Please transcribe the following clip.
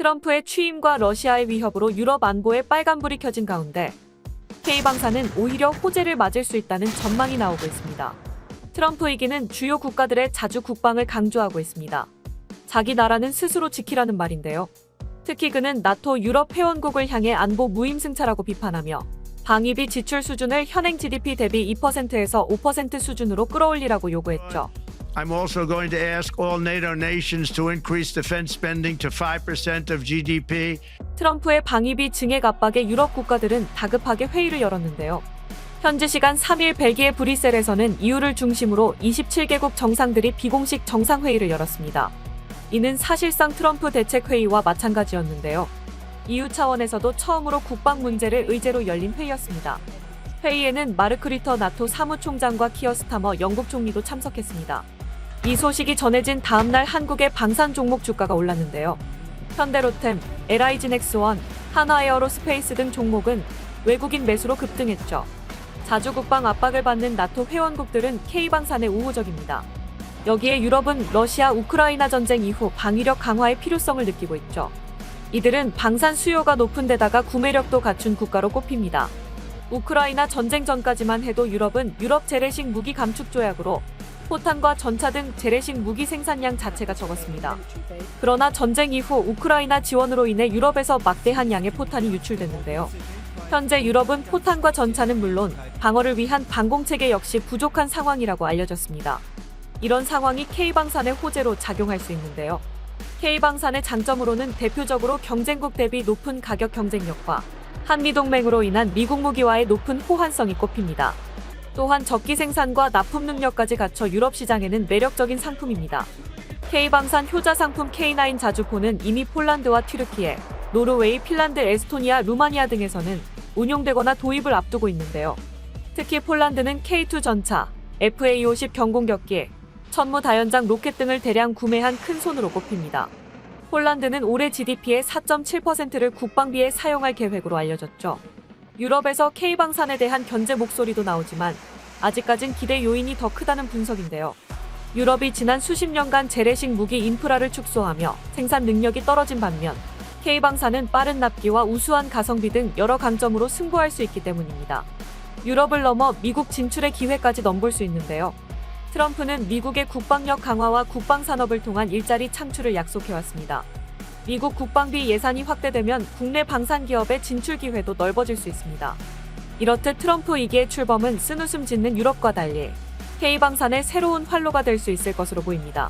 트럼프의 취임과 러시아의 위협으로 유럽 안보에 빨간불이 켜진 가운데 K방사는 오히려 호재를 맞을 수 있다는 전망이 나오고 있습니다. 트럼프 이기는 주요 국가들의 자주 국방을 강조하고 있습니다. 자기 나라는 스스로 지키라는 말인데요. 특히 그는 나토 유럽 회원국을 향해 안보 무임승차라고 비판하며 방위비 지출 수준을 현행 GDP 대비 2%에서 5% 수준으로 끌어올리라고 요구했죠. I'm also going to ask all NATO nations to increase defense spending to 5% of GDP. 트럼프의 방위비 증액 압박에 유럽 국가들은 다급하게 회의를 열었는데요. 현지 시간 3일 벨기에 브뤼셀에서는 EU를 중심으로 27개국 정상들이 비공식 정상회의를 열었습니다. 이는 사실상 트럼프 대책회의와 마찬가지였는데요. EU 차원에서도 처음으로 국방 문제를 의제로 열린 회의였습니다. 회의에는 마르크 리터 나토 사무총장과 키어 스타머 영국 총리도 참석했습니다. 이 소식이 전해진 다음날 한국의 방산 종목 주가가 올랐는데요. 현대로템, LIG넥스원, 한화에어로스페이스 등 종목은 외국인 매수로 급등했죠. 자주 국방 압박을 받는 나토 회원국들은 K방산에 우호적입니다. 여기에 유럽은 러시아 우크라이나 전쟁 이후 방위력 강화의 필요성을 느끼고 있죠. 이들은 방산 수요가 높은 데다가 구매력도 갖춘 국가로 꼽힙니다. 우크라이나 전쟁 전까지만 해도 유럽은 유럽 재래식 무기 감축 조약으로 포탄과 전차 등 재래식 무기 생산량 자체가 적었습니다. 그러나 전쟁 이후 우크라이나 지원으로 인해 유럽에서 막대한 양의 포탄이 유출됐는데요. 현재 유럽은 포탄과 전차는 물론 방어를 위한 방공체계 역시 부족한 상황이라고 알려졌습니다. 이런 상황이 K방산의 호재로 작용할 수 있는데요. K방산의 장점으로는 대표적으로 경쟁국 대비 높은 가격 경쟁력과 한미동맹으로 인한 미국 무기와의 높은 호환성이 꼽힙니다. 또한 적기 생산과 납품 능력까지 갖춰 유럽 시장에는 매력적인 상품입니다. K방산 효자 상품 K9 자주포는 이미 폴란드와 튀르키예, 노르웨이, 핀란드, 에스토니아, 루마니아 등에서는 운용되거나 도입을 앞두고 있는데요. 특히 폴란드는 K2 전차, FA-50 경공격기, 천무다연장 로켓 등을 대량 구매한 큰 손으로 꼽힙니다. 폴란드는 올해 GDP의 4.7%를 국방비에 사용할 계획으로 알려졌죠. 유럽에서 K방산에 대한 견제 목소리도 나오지만 아직까진 기대 요인이 더 크다는 분석인데요. 유럽이 지난 수십 년간 재래식 무기 인프라를 축소하며 생산 능력이 떨어진 반면 K방산은 빠른 납기와 우수한 가성비 등 여러 강점으로 승부할 수 있기 때문입니다. 유럽을 넘어 미국 진출의 기회까지 넘볼 수 있는데요. 트럼프는 미국의 국방력 강화와 국방산업을 통한 일자리 창출을 약속해왔습니다. 미국 국방비 예산이 확대되면 국내 방산 기업의 진출 기회도 넓어질 수 있습니다. 이렇듯 트럼프 2기의 출범은 쓴웃음 짓는 유럽과 달리 K방산의 새로운 활로가 될 수 있을 것으로 보입니다.